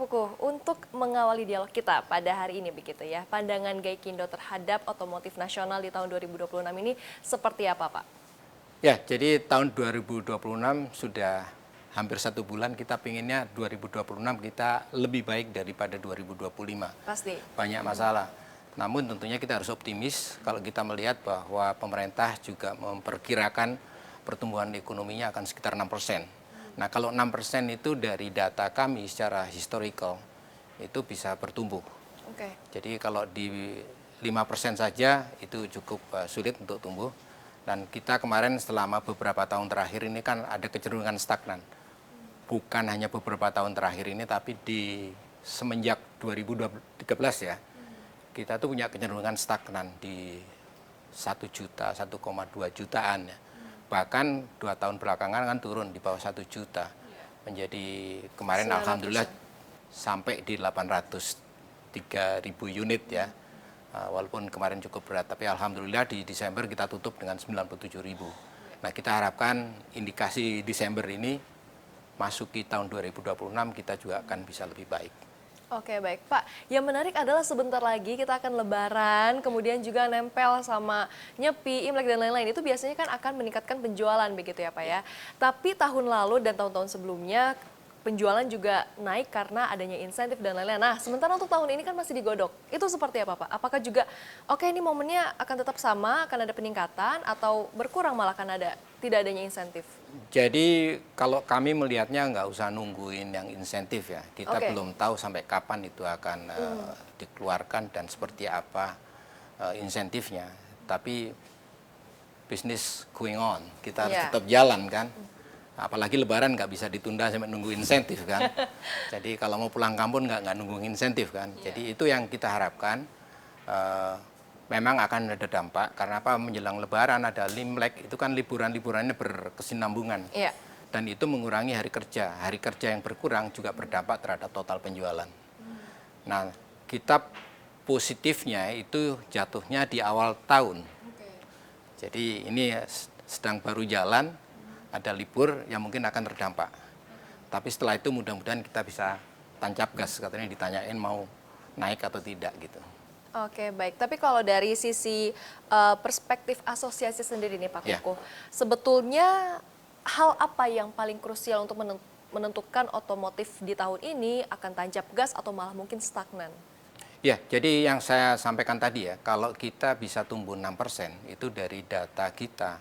Kukuh, untuk mengawali dialog kita pada hari ini begitu ya, pandangan Gaikindo terhadap otomotif nasional di tahun 2026 ini seperti apa, Pak? Ya, jadi tahun 2026 sudah hampir 1 bulan, kita pinginnya 2026 kita lebih baik daripada 2025. Pasti. Banyak masalah. Namun tentunya kita harus optimis kalau kita melihat bahwa pemerintah juga memperkirakan pertumbuhan ekonominya akan sekitar 6%. Nah, kalau 6% itu dari data kami secara historical itu bisa bertumbuh. Oke. Jadi kalau di 5% saja itu cukup sulit untuk tumbuh. Dan kita kemarin selama beberapa tahun terakhir ini kan ada kecenderungan stagnan. Bukan hanya beberapa tahun terakhir ini, tapi di semenjak 2013 ya, kita tuh punya kecenderungan stagnan di 1 juta, 1,2 jutaan ya. Bahkan 2 tahun belakangan kan turun di bawah 1 juta. Menjadi kemarin 900-an. alhamdulillah sampai di 803.000 unit ya. Walaupun kemarin cukup berat, tapi alhamdulillah di Desember kita tutup dengan 97.000. Nah, kita harapkan indikasi Desember ini masuki tahun 2026 kita juga akan bisa lebih baik. Oke, baik Pak. Yang menarik adalah sebentar lagi kita akan lebaran, kemudian juga nempel sama Nyepi, Imlek dan lain-lain. Itu biasanya kan akan meningkatkan penjualan begitu ya Pak ya. Tapi tahun lalu dan tahun-tahun sebelumnya penjualan juga naik karena adanya insentif dan lain-lain. Nah, sementara untuk tahun ini kan masih digodok. Itu seperti apa Pak? Apakah juga, oke ini momennya akan tetap sama, akan ada peningkatan, atau berkurang malah akan ada tidak adanya insentif? Jadi kalau kami melihatnya nggak usah nungguin yang insentif ya. Kita Oke. belum tahu sampai kapan itu akan dikeluarkan dan seperti apa insentifnya. Tapi bisnis going on, kita harus Iya. tetap jalan kan. Apalagi lebaran nggak bisa ditunda sampai nunggu insentif kan. Jadi kalau mau pulang kampung nggak nunggu insentif kan. Jadi itu yang kita harapkan. Memang akan ada dampak karena apa, menjelang lebaran ada Imlek, itu kan liburan-liburannya berkesinambungan. Iya. Dan itu mengurangi hari kerja. Hari kerja yang berkurang juga berdampak terhadap total penjualan. Nah, kita positifnya itu jatuhnya di awal tahun. Jadi ini sedang baru jalan, ada libur yang mungkin akan terdampak. Tapi setelah itu mudah-mudahan kita bisa tancap gas, katanya ditanyain mau naik atau tidak gitu. Oke, baik. Tapi kalau dari sisi perspektif asosiasi sendiri nih Pak Ya. Kukuh, sebetulnya hal apa yang paling krusial untuk menentukan otomotif di tahun ini akan tancap gas atau malah mungkin stagnan? Ya, jadi yang saya sampaikan tadi ya, kalau kita bisa tumbuh 6%, itu dari data kita,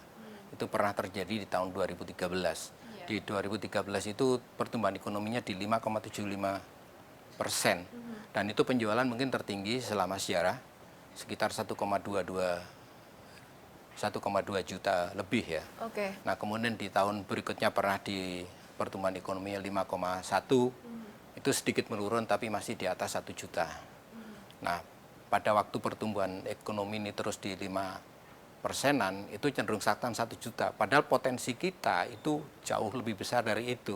itu pernah terjadi di tahun 2013. Di 2013 itu pertumbuhan ekonominya di 5,75%. Dan itu penjualan mungkin tertinggi selama sejarah, sekitar 1,2 juta lebih ya. Oke. Nah, kemudian di tahun berikutnya pernah di pertumbuhan ekonominya 5,1, itu sedikit menurun tapi masih di atas 1 juta. Nah, pada waktu pertumbuhan ekonomi ini terus di 5%-an, itu cenderung stagnan 1 juta. Padahal potensi kita itu jauh lebih besar dari itu.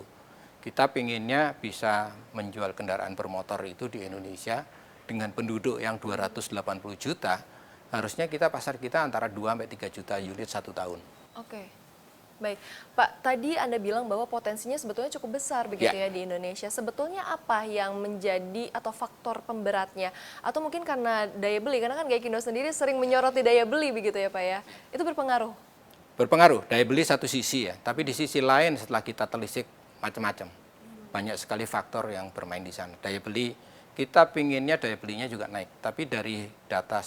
Kita pinginnya bisa menjual kendaraan bermotor itu di Indonesia dengan penduduk yang 280 juta, harusnya pasar kita antara 2-3 juta unit 1 tahun. Oke. Baik, Pak, tadi Anda bilang bahwa potensinya sebetulnya cukup besar begitu Ya. ya di Indonesia. Sebetulnya apa yang menjadi atau faktor pemberatnya? Atau mungkin karena daya beli, karena kan Gaikindo sendiri sering menyoroti daya beli begitu ya Pak ya. Itu berpengaruh? Berpengaruh, daya beli satu sisi ya, tapi di sisi lain setelah kita telisik macam-macam. Banyak sekali faktor yang bermain di sana. Daya beli, kita pinginnya daya belinya juga naik, tapi dari data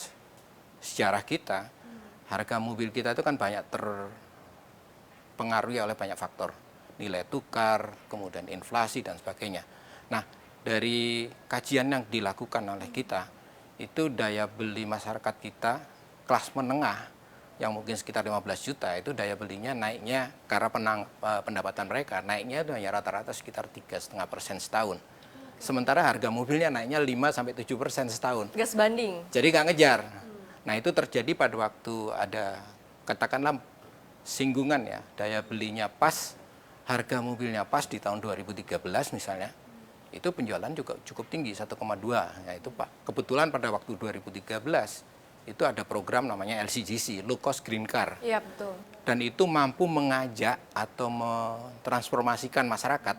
sejarah kita, harga mobil kita itu kan banyak terpengaruhi oleh banyak faktor. Nilai tukar, kemudian inflasi dan sebagainya. Nah, dari kajian yang dilakukan oleh kita, itu daya beli masyarakat kita, kelas menengah, yang mungkin sekitar 15 juta, itu daya belinya naiknya karena pendapatan mereka naiknya itu hanya rata-rata sekitar 3,5% setahun. Sementara harga mobilnya naiknya 5-7% setahun. Gas banding? Jadi nggak ngejar. Nah, itu terjadi pada waktu ada katakanlah singgungan ya, daya belinya pas, harga mobilnya pas di tahun 2013 misalnya, itu penjualan juga cukup tinggi 1,2. Nah, itu Pak, kebetulan pada waktu 2013 itu ada program namanya LCGC, Low Cost Green Car. Iya, betul. Dan itu mampu mengajak atau mentransformasikan masyarakat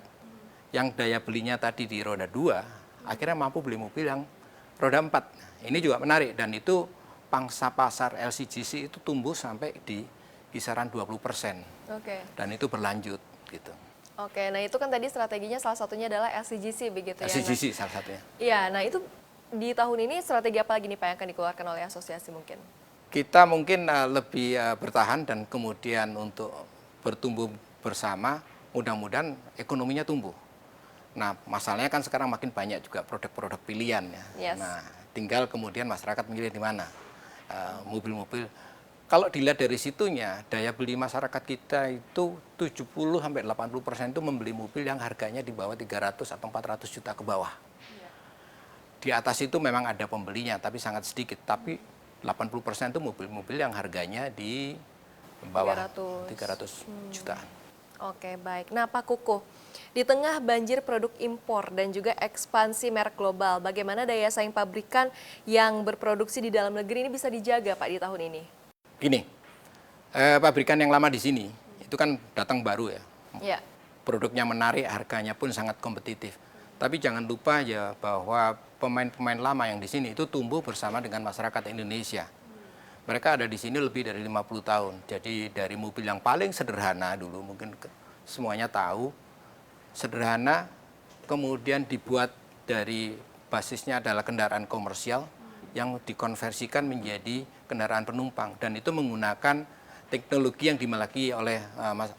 yang daya belinya tadi di roda 2 akhirnya mampu beli mobil yang roda 4. Ini juga menarik, dan itu pangsa pasar LCGC itu tumbuh sampai di kisaran 20%, Oke. dan itu berlanjut gitu. Oke, nah itu kan tadi strateginya salah satunya adalah LCGC begitu ya. LCGC salah satunya. Iya, nah itu di tahun ini strategi apa lagi nih Pak yang akan dikeluarkan oleh asosiasi mungkin? Kita mungkin lebih bertahan, dan kemudian untuk bertumbuh bersama, mudah-mudahan ekonominya tumbuh. Nah, masalahnya kan sekarang makin banyak juga produk-produk pilihan ya. Yes. Nah, tinggal kemudian masyarakat memilih di mana. Mobil-mobil, kalau dilihat dari situnya, daya beli masyarakat kita itu 70-80% itu membeli mobil yang harganya di bawah 300 atau 400 juta ke bawah. Di atas itu memang ada pembelinya, tapi sangat sedikit. Tapi 80% itu mobil-mobil yang harganya di bawah 300 jutaan. Oke, baik. Nah, Pak Kukuh, di tengah banjir produk impor dan juga ekspansi merek global, bagaimana daya saing pabrikan yang berproduksi di dalam negeri ini bisa dijaga, Pak, di tahun ini? Gini, pabrikan yang lama di sini itu kan datang baru ya. Ya. Produknya menarik, harganya pun sangat kompetitif. Tapi jangan lupa ya bahwa pemain-pemain lama yang di sini itu tumbuh bersama dengan masyarakat Indonesia. Mereka ada di sini lebih dari 50 tahun. Jadi dari mobil yang paling sederhana dulu, mungkin semuanya tahu, sederhana, kemudian dibuat dari basisnya adalah kendaraan komersial yang dikonversikan menjadi kendaraan penumpang, dan itu menggunakan teknologi yang dimiliki oleh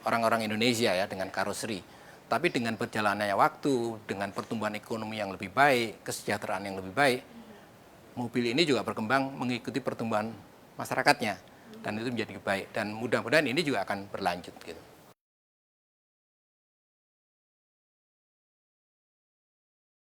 orang-orang Indonesia ya, dengan karoseri. Tapi dengan berjalannya waktu, dengan pertumbuhan ekonomi yang lebih baik, kesejahteraan yang lebih baik, mobil ini juga berkembang mengikuti pertumbuhan masyarakatnya, dan itu menjadi baik, dan mudah-mudahan ini juga akan berlanjut gitu.